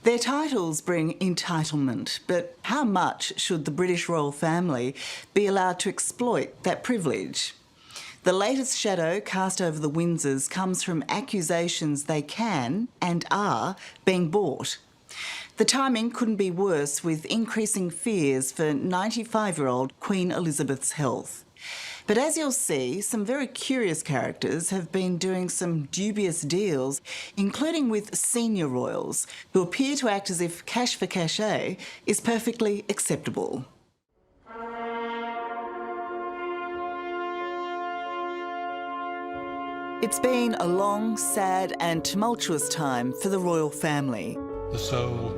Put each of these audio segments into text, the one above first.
Their titles bring entitlement, but how much should the British royal family be allowed to exploit that privilege? The latest shadow cast over the Windsors comes from accusations they can and are being bought. The timing couldn't be worse, with increasing fears for 95-year-old Queen Elizabeth's health. But as you'll see, some very curious characters have been doing some dubious deals, including with senior royals, who appear to act as if cash for cachet is perfectly acceptable. It's been a long, sad and tumultuous time for the royal family. The soul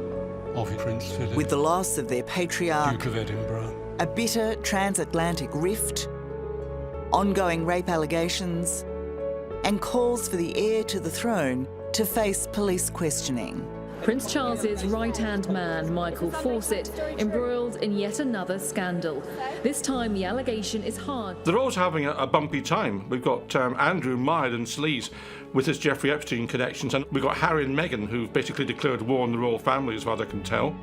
of Prince Philip, with the loss of their patriarch, Duke of Edinburgh, a bitter transatlantic rift, ongoing rape allegations, and calls for the heir to the throne to face police questioning. Prince Charles's right-hand man, Michael Fawcett, embroiled in yet another scandal. This time the allegation is hard. They're also having a bumpy time. We've got Andrew mired in sleaze with his Jeffrey Epstein connections, and we've got Harry and Meghan, who've basically declared war on the royal family, as far as I can tell.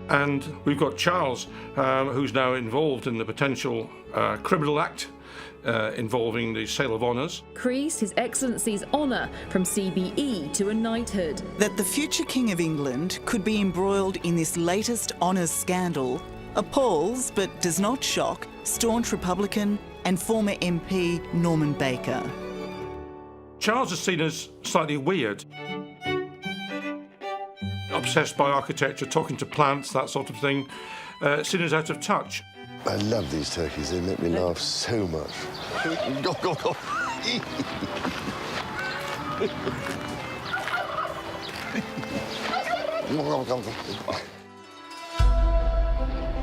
And we've got Charles, who's now involved in the potential criminal act involving the sale of honours. Increased His Excellency's honour from CBE to a knighthood. That the future King of England could be embroiled in this latest honours scandal appalls, but does not shock, staunch Republican and former MP Norman Baker. Charles is seen as slightly weird. Obsessed by architecture, talking to plants, that sort of thing, seen as out of touch. I love these turkeys, they make me laugh so much. Go, go, go.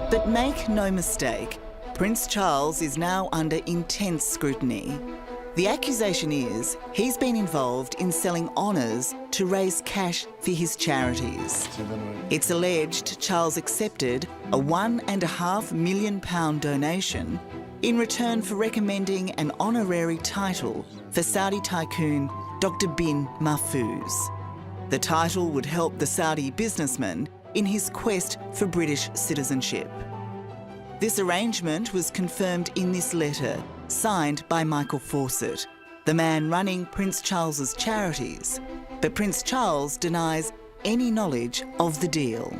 But make no mistake, Prince Charles is now under intense scrutiny. The accusation is he's been involved in selling honours to raise cash for his charities. It's alleged Charles accepted a £1.5 million donation in return for recommending an honorary title for Saudi tycoon Dr. bin Mahfouz. The title would help the Saudi businessman in his quest for British citizenship. This arrangement was confirmed in this letter, signed by Michael Fawcett, the man running Prince Charles's charities, but Prince Charles denies any knowledge of the deal.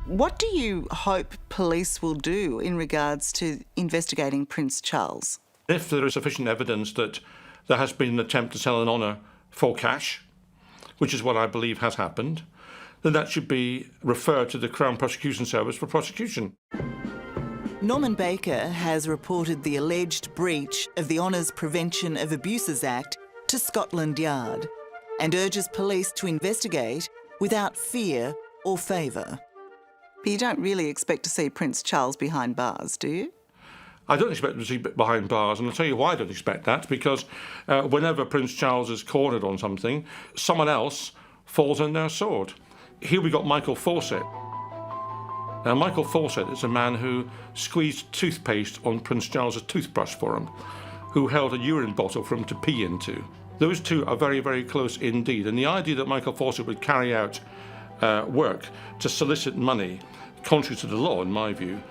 What do you hope police will do in regards to investigating Prince Charles? If there is sufficient evidence that there has been an attempt to sell an honour for cash, which is what I believe has happened, then that should be referred to the Crown Prosecution Service for prosecution. Norman Baker has reported the alleged breach of the Honours Prevention of Abuses Act to Scotland Yard and urges police to investigate without fear or favour. But you don't really expect to see Prince Charles behind bars, do you? I don't expect to see behind bars, and I'll tell you why I don't expect that, because whenever Prince Charles is cornered on something, someone else falls on their sword. Here we got Michael Fawcett. Now, Michael Fawcett is a man who squeezed toothpaste on Prince Charles's toothbrush for him, who held a urine bottle for him to pee into. Those two are very, very close indeed, and the idea that Michael Fawcett would carry out work to solicit money, contrary to the law in my view,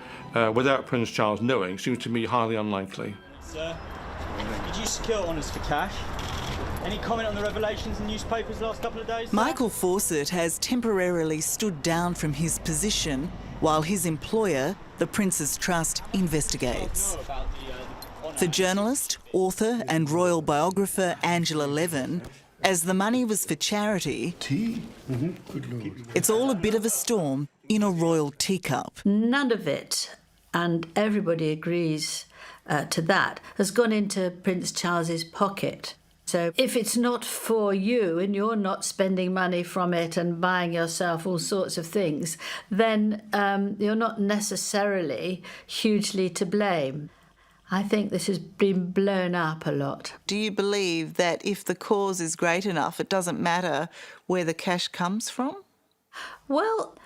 without Prince Charles knowing, seems to me highly unlikely. Sir, did you secure honours for cash? Any comment on the revelations in newspapers the last couple of days? Michael Fawcett has temporarily stood down from his position while his employer, the Prince's Trust, investigates. For journalist, author and royal biographer Angela Levin, as the money was for charity, Good Lord. it's all a bit of a storm in a royal teacup. None of it, and everybody agrees to that, has gone into Prince Charles's pocket. So if it's not for you and you're not spending money from it and buying yourself all sorts of things, then you're not necessarily hugely to blame. I think this has been blown up a lot. Do you believe that if the cause is great enough, it doesn't matter where the cash comes from? Well,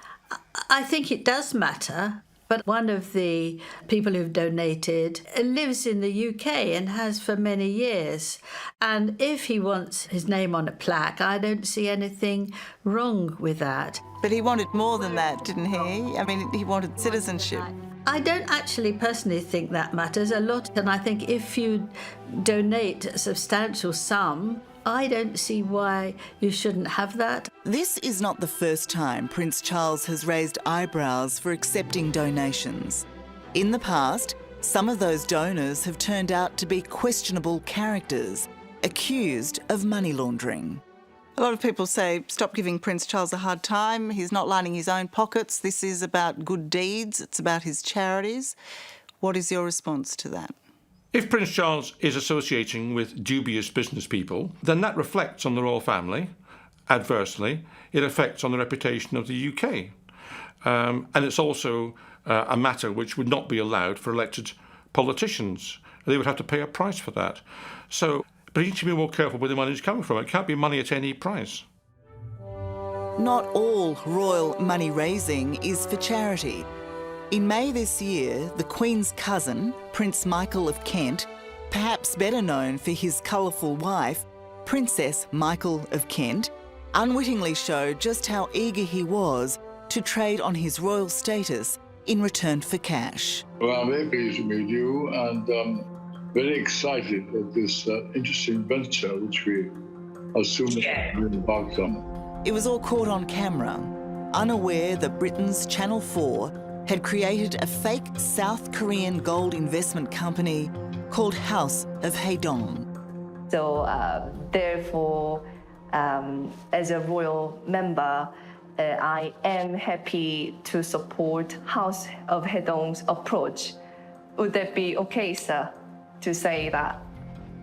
I think it does matter. But one of the people who've donated lives in the UK and has for many years. And if he wants his name on a plaque, I don't see anything wrong with that. But he wanted more than that, didn't he? I mean, he wanted citizenship. I don't actually personally think that matters a lot. And I think if you donate a substantial sum, I don't see why you shouldn't have that. This is not the first time Prince Charles has raised eyebrows for accepting donations. In the past, some of those donors have turned out to be questionable characters, accused of money laundering. A lot of people say, stop giving Prince Charles a hard time. He's not lining his own pockets. This is about good deeds. It's about his charities. What is your response to that? If Prince Charles is associating with dubious business people, then that reflects on the royal family. Adversely, it affects on the reputation of the UK. And it's also a matter which would not be allowed for elected politicians. They would have to pay a price for that. So, but you need to be more careful where the money is coming from. It can't be money at any price. Not all royal money raising is for charity. In May this year, the Queen's cousin, Prince Michael of Kent, perhaps better known for his colourful wife, Princess Michael of Kent, unwittingly showed just how eager he was to trade on his royal status in return for cash. Well, I'm very pleased to meet you, and very excited at this interesting venture which we are soon embarked on. It was all caught on camera, unaware that Britain's Channel 4 had created a fake South Korean gold investment company called House of Haedong. So therefore, as a royal member, I am happy to support House of Haedong's approach. Would that be okay, sir, to say that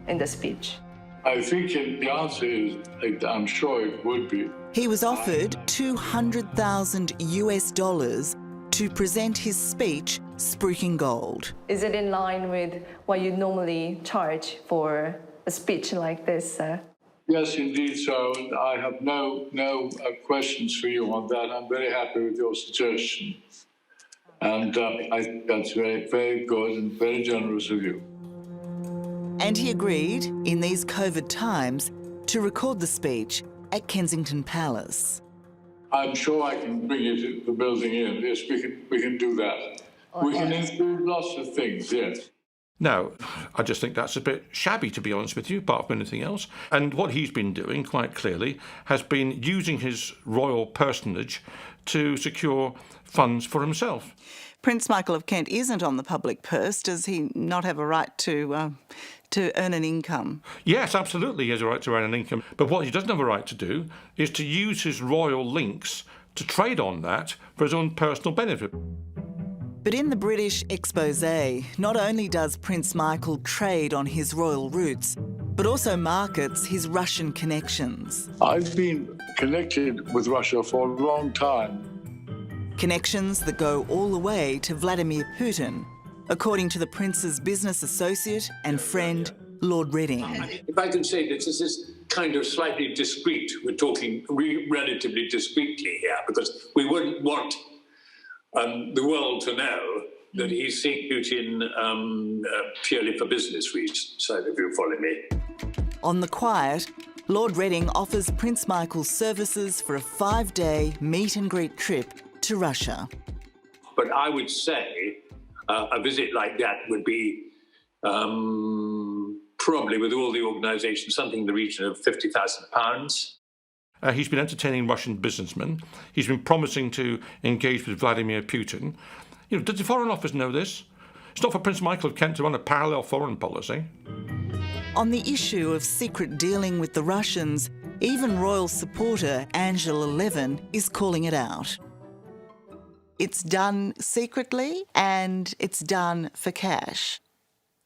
in the speech? I think the answer is, I'm sure it would be. He was offered $200,000 to present his speech spruiking gold. Is it in line with what you normally charge for a speech like this, sir? Yes, indeed so. I have no questions for you on that. I'm very happy with your suggestion. And I think that's very, very good and very generous of you. And he agreed, in these COVID times, to record the speech at Kensington Palace. I'm sure I can bring it to the building in. Yes, we can do that. We can include lots of things, yes. Now, I just think that's a bit shabby, to be honest with you, apart from anything else. And what he's been doing, quite clearly, has been using his royal personage to secure funds for himself. Prince Michael of Kent isn't on the public purse. Does he not have a right to earn an income? Yes, absolutely, he has a right to earn an income. But what he doesn't have a right to do is to use his royal links to trade on that for his own personal benefit. But in the British exposé, not only does Prince Michael trade on his royal roots, but also markets his Russian connections. I've been connected with Russia for a long time. Connections that go all the way to Vladimir Putin, according to the Prince's business associate and friend, Lord Reading. If I can say this is kind of slightly discreet. We're talking relatively discreetly here, because we wouldn't want the world to know that he's seeing Putin purely for business reasons, so if you follow me. On the quiet, Lord Reading offers Prince Michael's services for a 5-day meet-and-greet trip to Russia. But I would say a visit like that would be probably, with all the organisations, something in the region of £50,000. He's been entertaining Russian businessmen. He's been promising to engage with Vladimir Putin. You know, does the Foreign Office know this? It's not for Prince Michael of Kent to run a parallel foreign policy. On the issue of secret dealing with the Russians, even royal supporter Angela Levin is calling it out. It's done secretly and it's done for cash.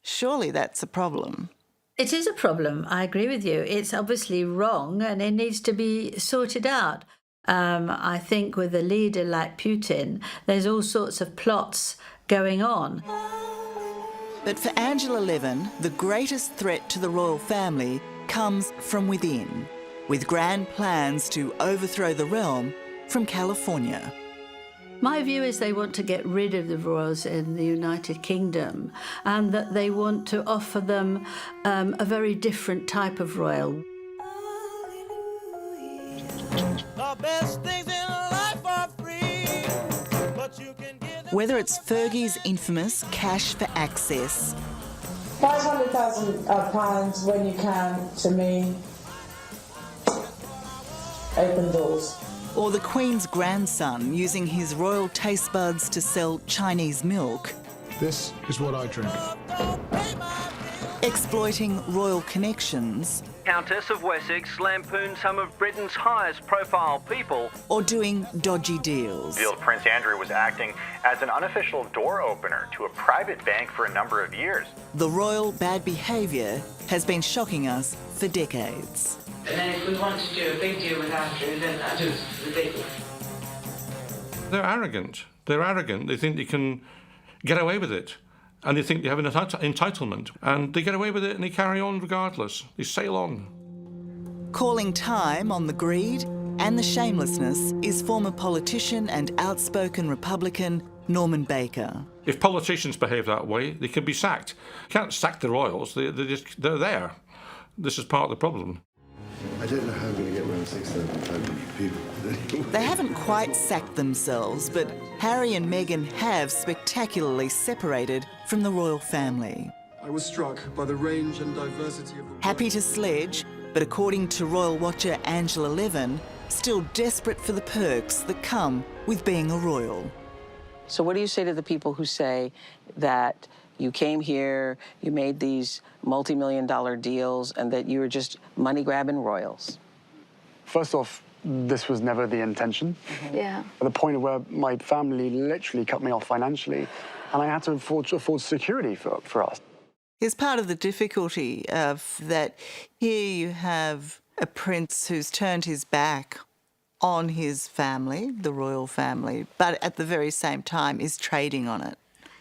Surely that's a problem. It is a problem, I agree with you. It's obviously wrong and it needs to be sorted out. I think with a leader like Putin, there's all sorts of plots going on. But for Angela Levin, the greatest threat to the royal family comes from within, with grand plans to overthrow the realm from California. My view is they want to get rid of the royals in the United Kingdom, and that they want to offer them a very different type of royal. Whether it's Fergie's infamous cash for access, £500,000 when you can, to me, open doors. or the Queen's grandson using his royal taste buds to sell Chinese milk, This is what I drink. exploiting royal connections, Countess of Wessex lampooned some of Britain's highest profile people, or doing dodgy deals. Revealed Prince Andrew was acting as an unofficial door opener to a private bank for a number of years. The royal bad behaviour has been shocking us for decades. And then if we want to do a big deal with Andrew, then that is ridiculous. They're arrogant. They're arrogant. They think they can get away with it. And they think they have an entitlement. And they get away with it and they carry on regardless. They sail on. Calling time on the greed and the shamelessness is former politician and outspoken Republican Norman Baker. If politicians behave that way, they can be sacked. You can't sack the royals. They're there. This is part of the problem. I don't know how I'm going to get around 6,500 people. They haven't quite sacked themselves, but Harry and Meghan have spectacularly separated from the royal family. I was struck by the range and diversity of the... Happy to sledge, but according to royal watcher Angela Levin, still desperate for the perks that come with being a royal. So what do you say to the people who say that you came here, you made these multi-million-dollar deals, and that you were just money-grabbing royals? First off, this was never the intention. Yeah. At the point where my family literally cut me off financially, and I had to afford security for us. Is part of the difficulty of that here you have a prince who's turned his back on his family, the royal family, but at the very same time is trading on it.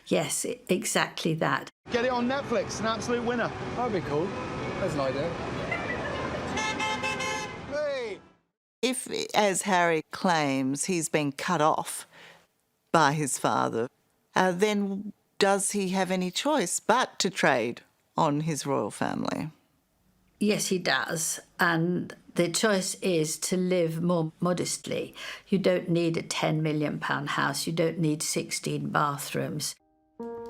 Yes, exactly that. Get it on Netflix, an absolute winner. That'd be cool. There's an idea. If, as Harry claims, he's been cut off by his father, then does he have any choice but to trade on his royal family? Yes, he does. And the choice is to live more modestly. You don't need a £10 million house. You don't need 16 bathrooms.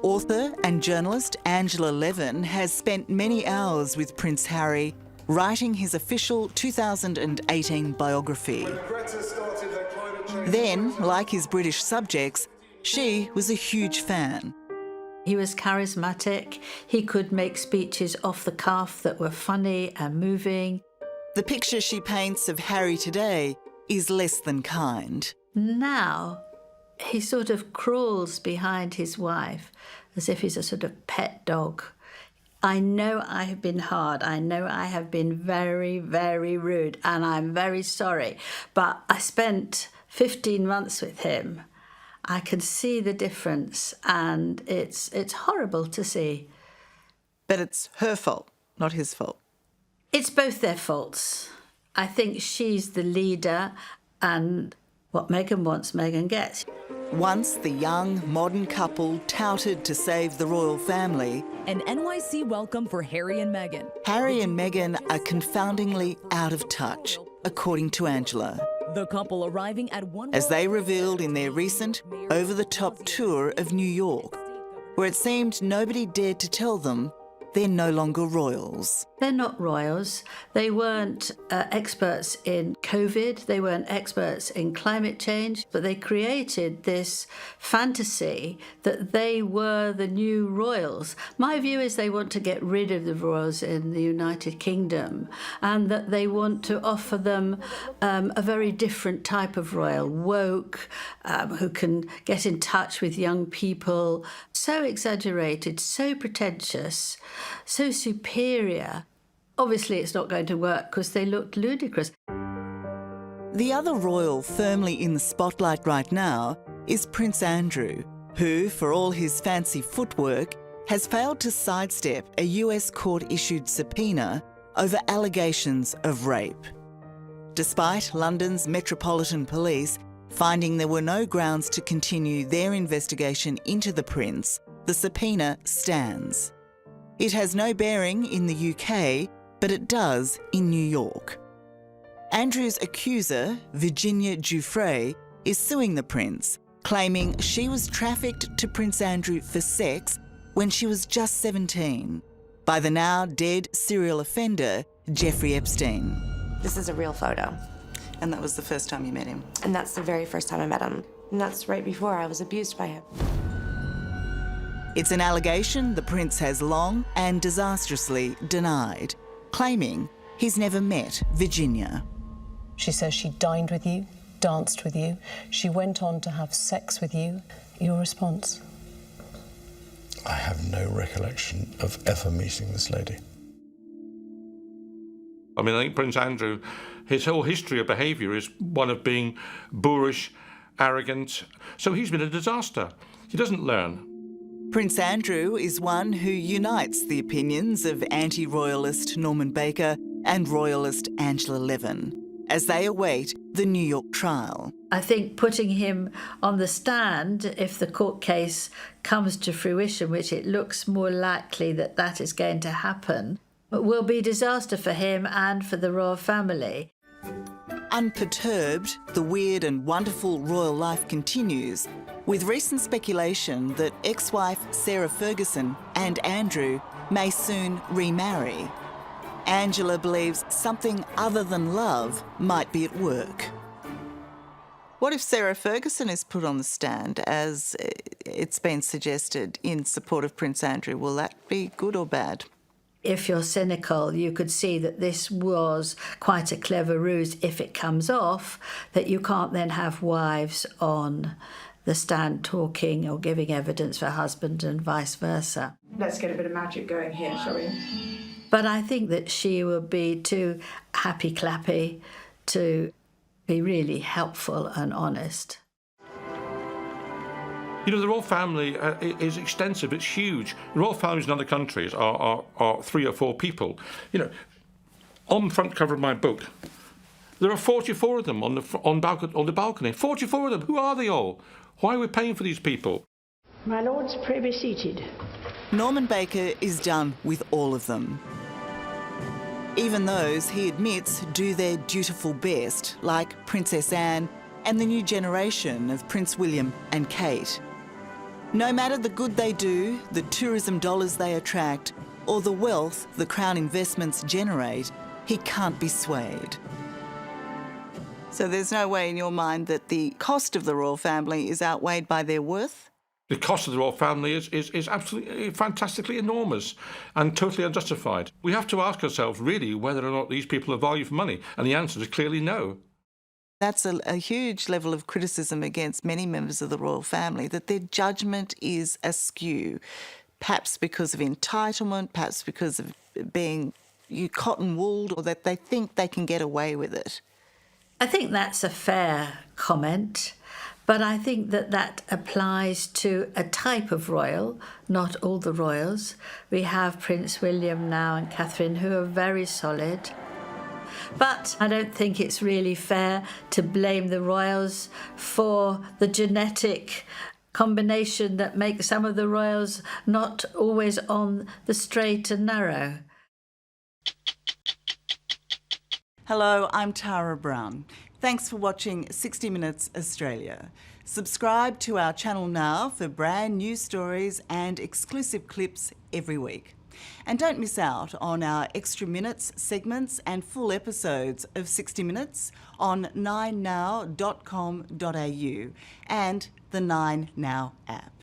Author and journalist Angela Levin has spent many hours with Prince Harry writing his official 2018 biography. Then, like his British subjects, she was a huge fan. He was charismatic. He could make speeches off the cuff that were funny and moving. The picture she paints of Harry today is less than kind. Now, he sort of crawls behind his wife as if he's a sort of pet dog. I know I have been hard. I know I have been very, very rude, and I'm very sorry. But I spent 15 months with him. I can see the difference, and it's horrible to see. But it's her fault, not his fault. It's both their faults. I think she's the leader, and what Meghan wants, Meghan gets. Once the young, modern couple touted to save the royal family, an NYC welcome for Harry and Meghan. Harry and Meghan are confoundingly out of touch, according to Angela. The couple arriving at one... As they revealed in their recent over-the-top tour of New York, where it seemed nobody dared to tell them they're no longer royals. They're not royals. They weren't experts in COVID. They weren't experts in climate change. But they created this fantasy that they were the new royals. My view is they want to get rid of the royals in the United Kingdom, and that they want to offer them a very different type of royal, woke, who can get in touch with young people. So exaggerated, so pretentious, so superior. Obviously, it's not going to work because they looked ludicrous. The other royal firmly in the spotlight right now is Prince Andrew, who, for all his fancy footwork, has failed to sidestep a US court-issued subpoena over allegations of rape. Despite London's Metropolitan Police Finding there were no grounds to continue their investigation into the prince, the subpoena stands. It has no bearing in the UK, but it does in New York. Andrew's accuser, Virginia Giuffre, is suing the prince, claiming she was trafficked to Prince Andrew for sex when she was just 17 by the now dead serial offender, Jeffrey Epstein. This is a real photo. And that was the first time you met him? And that's the very first time I met him. And that's right before I was abused by him. It's an allegation the prince has long and disastrously denied, claiming he's never met Virginia. She says she dined with you, danced with you. She went on to have sex with you. Your response? I have no recollection of ever meeting this lady. I mean, I think Prince Andrew, his whole history of behaviour is one of being boorish, arrogant. So he's been a disaster. He doesn't learn. Prince Andrew is one who unites the opinions of anti-royalist Norman Baker and royalist Angela Levin as they await the New York trial. I think putting him on the stand, if the court case comes to fruition, which it looks more likely that that is going to happen, will be disaster for him and for the royal family. Unperturbed, the weird and wonderful royal life continues, with recent speculation that ex-wife Sarah Ferguson and Andrew may soon remarry. Angela believes something other than love might be at work. What if Sarah Ferguson is put on the stand, as it's been suggested, in support of Prince Andrew? Will that be good or bad? If you're cynical, you could see that this was quite a clever ruse if it comes off, that you can't then have wives on the stand talking or giving evidence for husband and vice versa. Let's get a bit of magic going here, shall we? But I think that she would be too happy-clappy to be really helpful and honest. You know, the royal family is extensive, it's huge. The royal families in other countries are 3 or 4 people. You know, on the front cover of my book, there are 44 of them on the balcony. 44 of them. Who are they all? Why are we paying for these people? My lords, pray be seated. Norman Baker is done with all of them. Even those he admits do their dutiful best, like Princess Anne and the new generation of Prince William and Kate. No matter the good they do, the tourism dollars they attract, or the wealth the Crown investments generate, he can't be swayed. So there's no way in your mind that the cost of the royal family is outweighed by their worth? The cost of the royal family is absolutely fantastically enormous and totally unjustified. We have to ask ourselves, really, whether or not these people are value for money, and the answer is clearly no. That's a huge level of criticism against many members of the royal family, that their judgment is askew, perhaps because of entitlement, perhaps because of being cotton-wooled, or that they think they can get away with it. I think that's a fair comment, but I think that that applies to a type of royal, not all the royals. We have Prince William now and Catherine, who are very solid. But I don't think it's really fair to blame the royals for the genetic combination that makes some of the royals not always on the straight and narrow. Hello, I'm Tara Brown. Thanks for watching 60 Minutes Australia. Subscribe to our channel now for brand new stories and exclusive clips every week. And don't miss out on our extra minutes, segments and full episodes of 60 Minutes on 9now.com.au and the 9Now app.